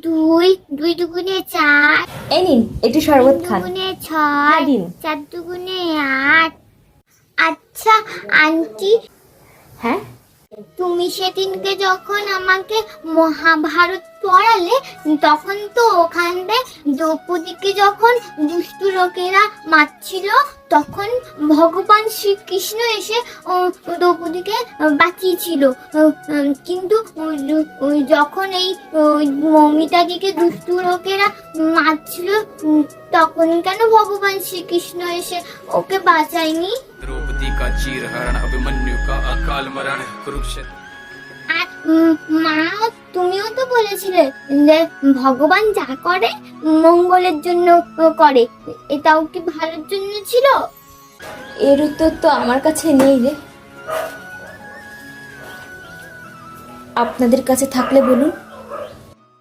দুই, দুই দুগুণে চার, এই নিন একটু শরবত খান। দুগুণে ছয়, দিন। চার দুগুণে আট। আচ্ছা আন্টি, হ্যাঁ, তুমি সেদিনকে যখন আমাকে মহাভারত পড়ালে, তখন তো ওখানে দ্রৌপদীকে যখন দুষ্টু লোকেরা মারছিল, তখন ভগবান শ্রীকৃষ্ণ এসে দ্রৌপদীকে বাঁচিয়েছিল। কিন্তু যখন এই মৌমিতাদিকে দুষ্টু লোকেরা মারছিল, তখন কেন ভগবান শ্রীকৃষ্ণ এসে ওকে বাঁচায়নি? द्रौपदी का चीरहरण अभिमन्यु का अकाल मरण कुरुक्षेत्र। আর মা, তুমিও তো বলেছিলে যে ভগবান যা করে মঙ্গলের জন্য করে, এটাও কি ভালোর জন্য ছিল? এর উত্তর তো আমার কাছে নেই রে। আপনাদের কাছে থাকলে বলুন।